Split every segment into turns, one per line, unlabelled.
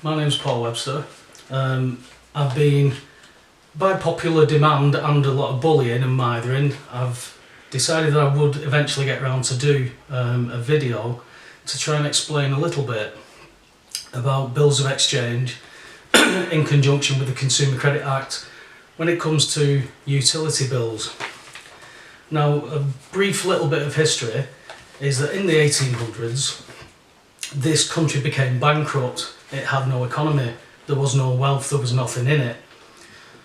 my name's Paul Webster. I've been, by popular demand and a lot of bullying and mithering, I've decided that I would eventually get around to do a video to try and explain a little bit about bills of exchange in conjunction with the Consumer Credit Act when it comes to utility bills. Now, a brief little bit of history is that in the 1800s, this country became bankrupt. It had no economy, there was no wealth, there was nothing in it.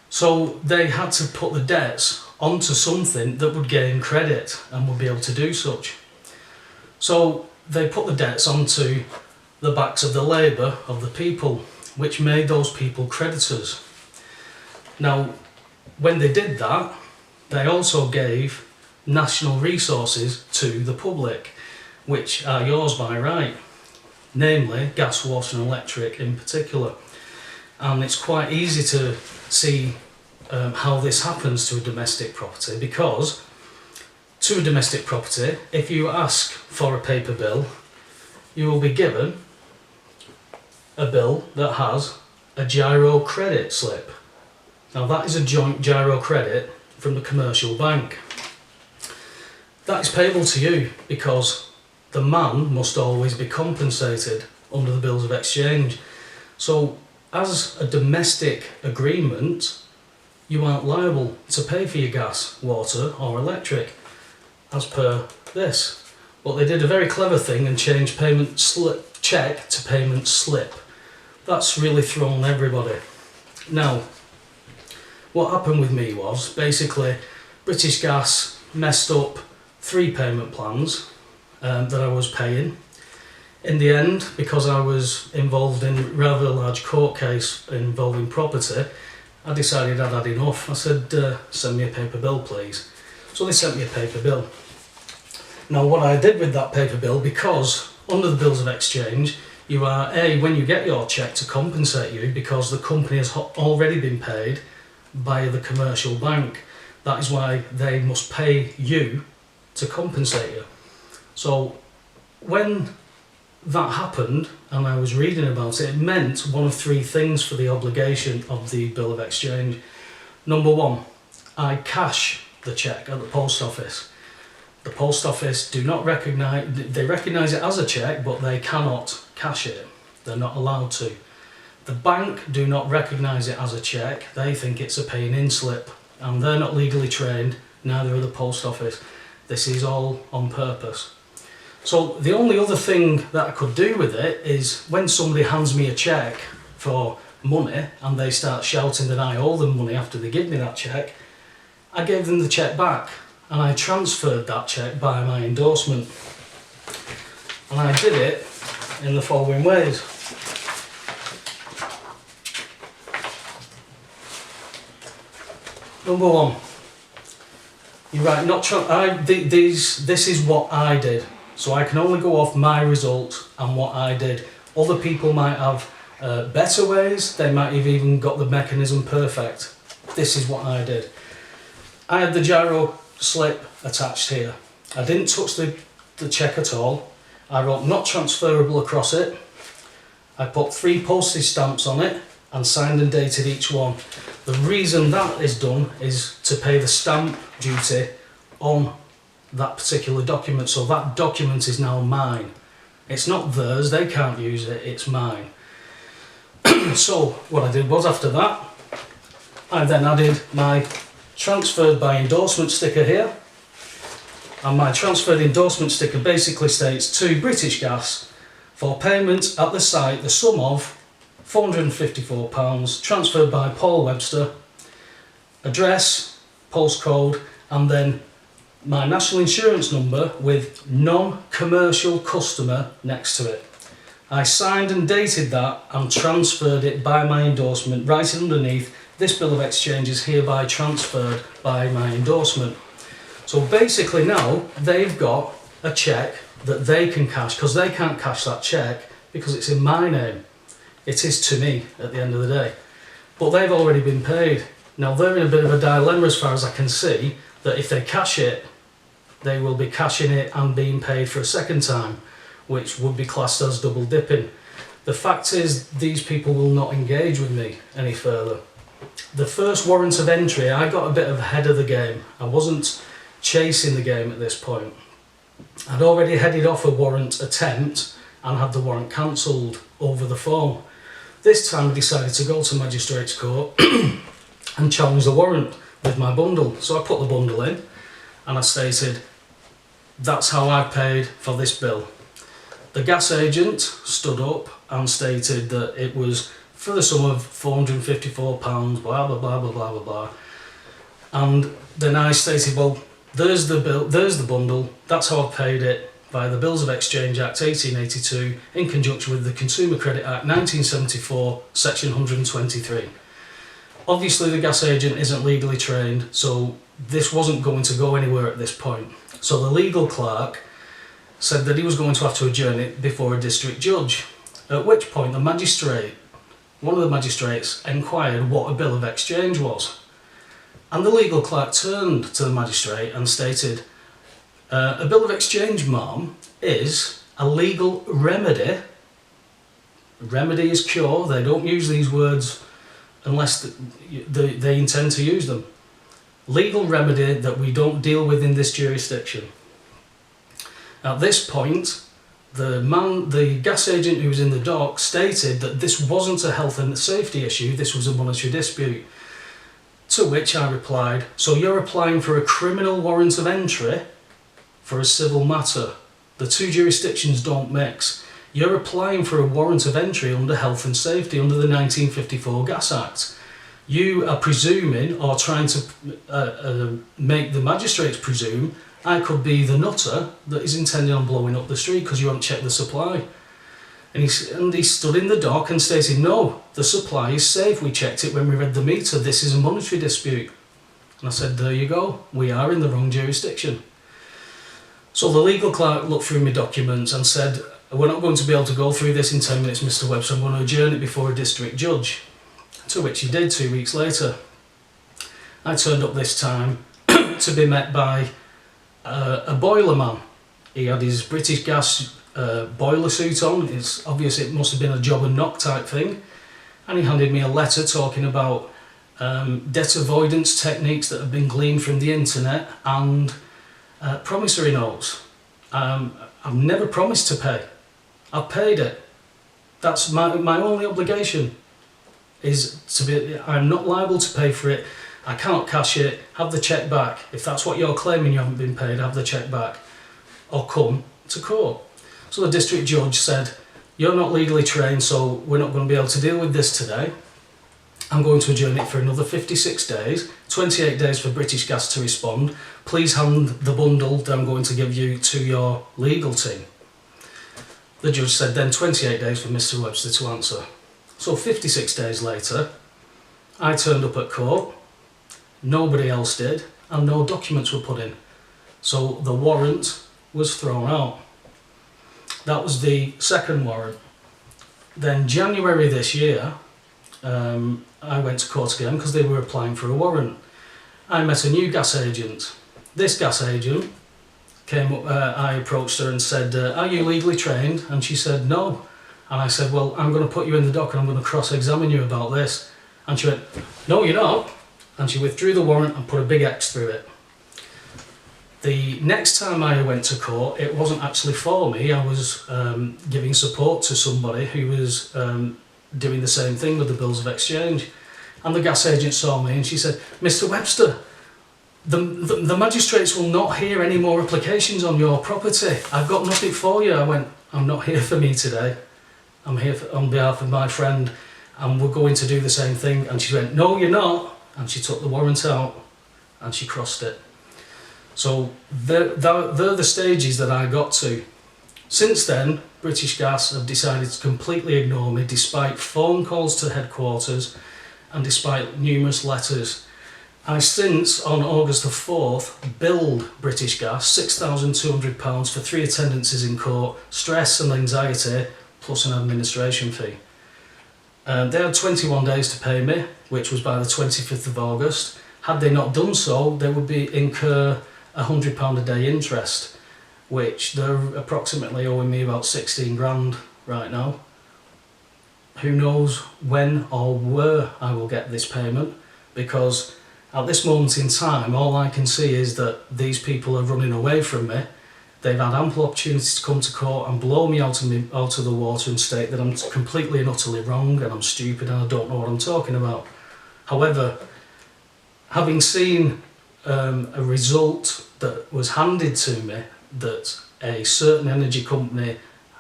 So they had to put the debts onto something that would gain credit and would be able to do such. So they put the debts onto the backs of the labour of the people, which made those people creditors. Now, when they did that, they also gave national resources to the public, which are yours by right, namely gas, water and electric in particular. And it's quite easy to see how this happens to a domestic property, because to a domestic property, if you ask for a paper bill, you will be given a bill that has a giro credit slip. Now that is a joint giro credit from the commercial bank. That is payable to you because the man must always be compensated under the bills of exchange. So as a domestic agreement, you aren't liable to pay for your gas, water or electric as per this. But they did a very clever thing and changed payment slip check to payment slip. That's really thrown everybody. Now, what happened with me was basically British Gas messed up 3 payment plans that I was paying. In the end, because I was involved in rather a large court case involving property, I decided I'd had enough. I said, send me a paper bill please. So they sent me a paper bill. Now what I did with that paper bill, because under the bills of exchange, you are when you get your cheque to compensate you because the company has already been paid by the commercial bank. That is why they must pay you to compensate you. So when that happened and I was reading about it, it meant one of 3 things for the obligation of the bill of exchange. Number 1, I cash the cheque at the post office. The post office do not recognise, they recognise it as a cheque, but they cannot cash it. They're not allowed to. The bank do not recognise it as a cheque, they think it's a paying in slip, and they're not legally trained, neither are the post office. This is all on purpose. So the only other thing that I could do with it is when somebody hands me a cheque for money and they start shouting that I owe them money after they give me that cheque, I gave them the cheque back and I transferred that cheque by my endorsement. And I did it in the following ways. Number 1, you write this is what I did. So I can only go off my result and what I did. Other people might have better ways, they might have even got the mechanism perfect. This is what I did. I had the giro slip attached here. I didn't touch the cheque at all. I wrote not transferable across it. I put 3 postage stamps on it and signed and dated each one. The reason that is done is to pay the stamp duty on that particular document, so that document is now mine. It's not theirs, they can't use it, it's mine. So what I did was, after that, I then added my transferred by endorsement sticker here, and my transferred endorsement sticker basically states to British Gas for payment at the site the sum of £454 transferred by Paul Webster, address, postcode, and then my national insurance number with non-commercial customer next to it. I signed and dated that and transferred it by my endorsement, right underneath, this bill of exchange is hereby transferred by my endorsement. So basically now they've got a cheque that they can cash, because they can't cash that cheque because it's in my name. It is to me at the end of the day. But they've already been paid. Now they're in a bit of a dilemma as far as I can see, that if they cash it, they will be cashing it and being paid for a second time, which would be classed as double dipping. The fact is, these people will not engage with me any further. The first warrant of entry, I got a bit ahead of the game. I wasn't chasing the game at this point. I'd already headed off a warrant attempt and had the warrant cancelled over the phone. This time I decided to go to Magistrates Court and challenge the warrant with my bundle. So I put the bundle in and I stated, that's how I paid for this bill. The gas agent stood up and stated that it was for the sum of £454, blah blah blah blah blah blah blah. And then I stated, well, there's the bill, there's the bundle, that's how I paid it via the Bills of Exchange Act 1882 in conjunction with the Consumer Credit Act 1974, section 123. Obviously the gas agent isn't legally trained, so this wasn't going to go anywhere at this point. So the legal clerk said that he was going to have to adjourn it before a district judge, at which point the magistrate, one of the magistrates, inquired what a bill of exchange was. And the legal clerk turned to the magistrate and stated, a bill of exchange, ma'am, is a legal remedy. Remedy is cure. They don't use these words unless they intend to use them. Legal remedy that we don't deal with in this jurisdiction. At this point, the gas agent who was in the dock stated that this wasn't a health and safety issue, this was a monetary dispute. To which I replied, so you're applying for a criminal warrant of entry for a civil matter. The two jurisdictions don't mix. You're applying for a warrant of entry under health and safety under the 1954 Gas Act. You are presuming, or trying to make the magistrates presume, I could be the nutter that is intending on blowing up the street because you haven't checked the supply. And he stood in the dock and stated, no, the supply is safe, we checked it when we read the meter, this is a monetary dispute. And I said, there you go, we are in the wrong jurisdiction. So the legal clerk looked through my documents and said, we're not going to be able to go through this in 10 minutes, Mr. Webster, I'm going to adjourn it before a district judge. To which he did 2 weeks later. I turned up this time to be met by a boiler man. He had his British Gas boiler suit on. It's obvious it must have been a job and knock type thing. And he handed me a letter talking about debt avoidance techniques that have been gleaned from the internet and promissory notes. I've never promised to pay. I've paid it. That's my only obligation, is to be, I'm not liable to pay for it. I can't cash it, have the cheque back. If that's what you're claiming, you haven't been paid, have the cheque back. Or come to court. So the district judge said, you're not legally trained, so we're not going to be able to deal with this today. I'm going to adjourn it for another 56 days, 28 days for British Gas to respond. Please hand the bundle that I'm going to give you to your legal team. The judge said then 28 days for Mr. Webster to answer. So 56 days later, I turned up at court, nobody else did, and no documents were put in. So the warrant was thrown out. That was the second warrant. Then January this year, I went to court again because they were applying for a warrant. I met a new gas agent. This gas agent came up, I approached her and said, are you legally trained? And she said, no. And I said, well, I'm going to put you in the dock and I'm going to cross-examine you about this. And she went, no, you're not. And she withdrew the warrant and put a big X through it. The next time I went to court, it wasn't actually for me. I was giving support to somebody who was doing the same thing with the bills of exchange. And the gas agent saw me and she said, Mr. Webster, the magistrates will not hear any more applications on your property. I've got nothing for you. I went, I'm not here for me today. I'm here on behalf of my friend and we're going to do the same thing. And she went, no, you're not. And she took the warrant out and she crossed it. So they're the stages that I got to. Since then, British Gas have decided to completely ignore me despite phone calls to headquarters and despite numerous letters. I since, on August the 4th, billed British Gas £6,200 for 3 attendances in court, stress and anxiety, plus an administration fee. They had 21 days to pay me, which was by the 25th of August. Had they not done so, they would incur £100 a day interest, which they're approximately owing me about 16 grand right now. who knows when or where I will get this payment, because at this moment in time all I can see is that these people are running away from me. They've had ample opportunities to come to court and blow me out of the water and state that I'm completely and utterly wrong and I'm stupid and I don't know what I'm talking about. However, having seen a result that was handed to me, that a certain energy company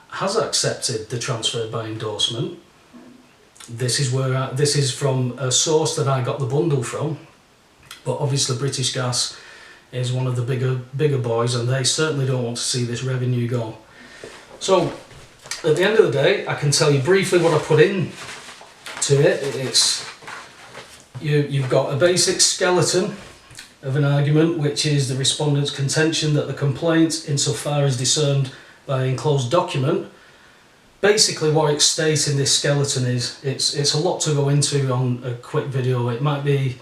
has accepted the transfer by endorsement, this is from a source that I got the bundle from, but obviously British Gas is one of the bigger boys, and they certainly don't want to see this revenue go. So at the end of the day, I can tell you briefly what I put in to it. It's you've got a basic skeleton of an argument, which is the respondent's contention that the complaint, insofar as discerned by enclosed document, basically what it states in this skeleton is, it's a lot to go into on a quick video. It might be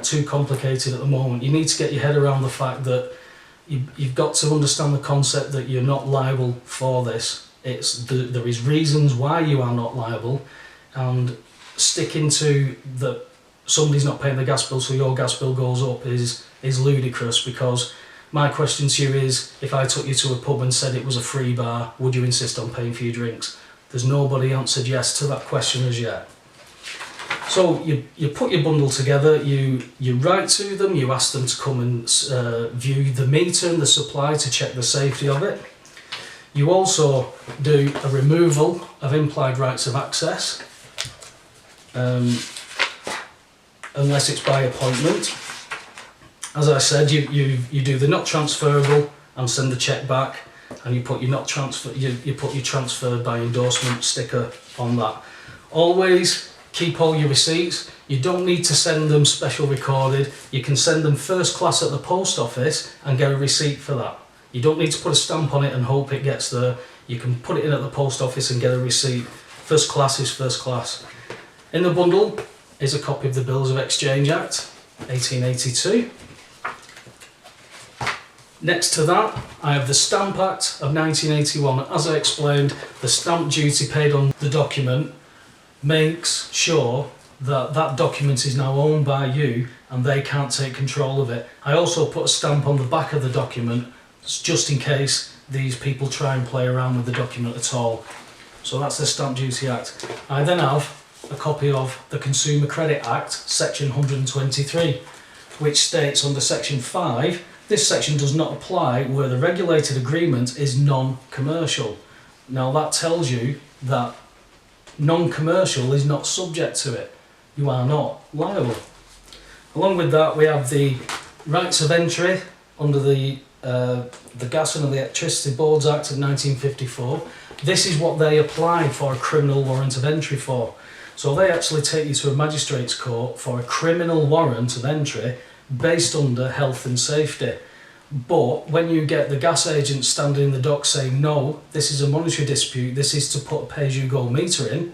too complicated at the moment. You need to get your head around the fact that you've got to understand the concept that you're not liable for this. There is reasons why you are not liable, and sticking to that somebody's not paying the gas bill so your gas bill goes up is ludicrous, because my question to you is, if I took you to a pub and said it was a free bar, would you insist on paying for your drinks? There's nobody answered yes to that question as yet. So you put your bundle together, you write to them, you ask them to come and view the meter and the supply to check the safety of it. You also do a removal of implied rights of access, unless it's by appointment. As I said, you do the not transferable and send the cheque back, and you put your not transfer, you put your transferred by endorsement sticker on that. Always keep all your receipts. You don't need to send them special recorded. You can send them first class at the post office and get a receipt for that. You don't need to put a stamp on it and hope it gets there. You can put it in at the post office and get a receipt. First class is first class. In the bundle is a copy of the Bills of Exchange Act 1882. Next to that, I have the Stamp Act of 1981. As I explained, the stamp duty paid on the document makes sure that that document is now owned by you and they can't take control of it. I also put a stamp on the back of the document just in case these people try and play around with the document at all. So that's the Stamp Duty Act. I then have a copy of the Consumer Credit Act, section 123, which states under section 5, this section does not apply where the regulated agreement is non-commercial. Now that tells you that non-commercial is not subject to it. You are not liable. Along with that, we have the rights of entry under the Gas and Electricity Boards Act of 1954. This is what they apply for a criminal warrant of entry for. So they actually take you to a magistrate's court for a criminal warrant of entry based under health and safety. But when you get the gas agent standing in the dock saying, no, this is a monetary dispute, this is to put a pay-as-you-go meter in,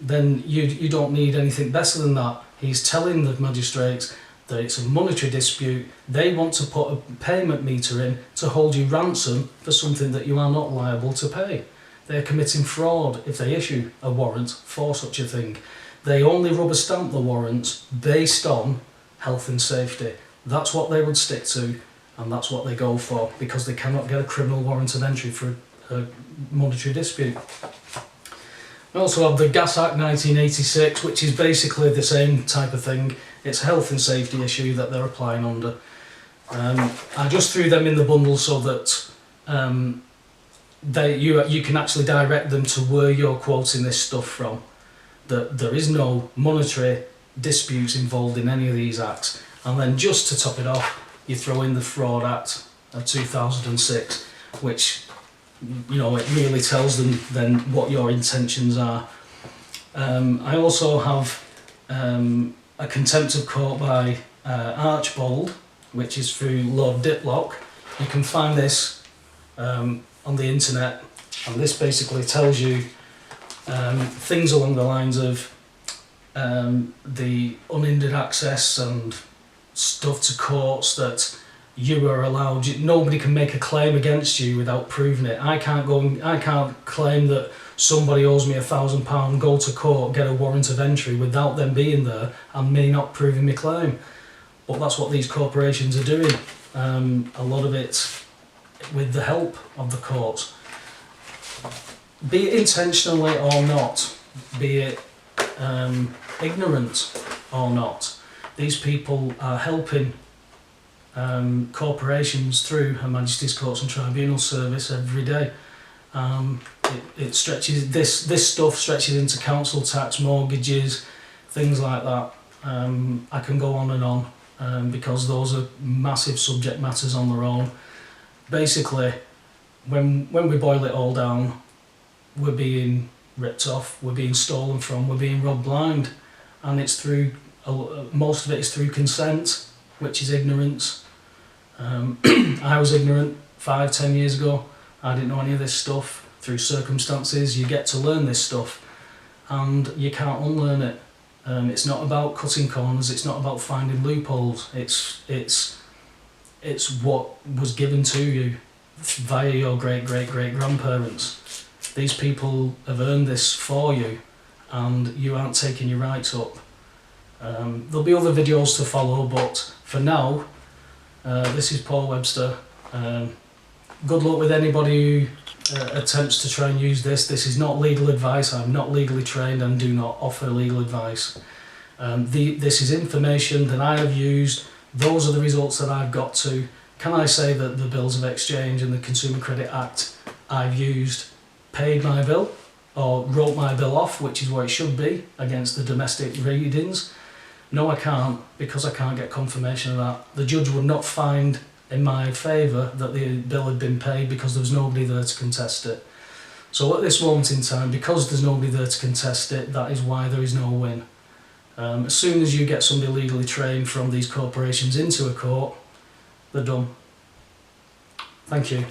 then you don't need anything better than that. He's telling the magistrates that it's a monetary dispute. They want to put a payment meter in to hold you ransom for something that you are not liable to pay. They're committing fraud if they issue a warrant for such a thing. They only rubber stamp the warrants based on health and safety. That's what they would stick to, and that's what they go for, because they cannot get a criminal warrant of entry for a monetary dispute. We also have the Gas Act 1986, which is basically the same type of thing. It's a health and safety issue that they're applying under. I just threw them in the bundle so that you can actually direct them to where you're quoting this stuff from. That there is no monetary disputes involved in any of these acts. And then just to top it off, you throw in the Fraud Act of 2006, which, you know, it really tells them then what your intentions are. I also have a contempt of court by Archbold, which is through Lord Diplock. You can find this on the internet, and this basically tells you things along the lines of the unhindered access and stuff to courts that you are allowed. Nobody can make a claim against you without proving it. I can't claim that somebody owes me £1,000, go to court, get a warrant of entry without them being there and me not proving my claim. But that's what these corporations are doing. A lot of it with the help of the courts. Be it intentionally or not, be it ignorant or not, these people are helping corporations through Her Majesty's Courts and Tribunal Service every day. It stretches, this stuff stretches into council tax, mortgages, things like that. I can go on and on because those are massive subject matters on their own. Basically, when we boil it all down, we're being ripped off, we're being stolen from, we're being robbed blind, and it's through, most of it is through consent, which is ignorance. I was ignorant 5-10 years ago. I didn't know any of this stuff. Through circumstances you get to learn this stuff and you can't unlearn it. It's not about cutting corners, it's not about finding loopholes, it's what was given to you via your great-great-great-grandparents. These people have earned this for you and you aren't taking your rights up. There'll be other videos to follow, but for now, this is Paul Webster. Good luck with anybody who attempts to try and use this. This is not legal advice. I'm not legally trained and do not offer legal advice. This is information that I have used. Those are the results that I've got to. Can I say that the Bills of Exchange and the Consumer Credit Act I've used paid my bill or wrote my bill off, which is what it should be, against the domestic readings? No, I can't, because I can't get confirmation of that. The judge would not find in my favour that the bill had been paid because there was nobody there to contest it. So at this moment in time, because there's nobody there to contest it, that is why there is no win. As soon as you get somebody legally trained from these corporations into a court, they're done. Thank you.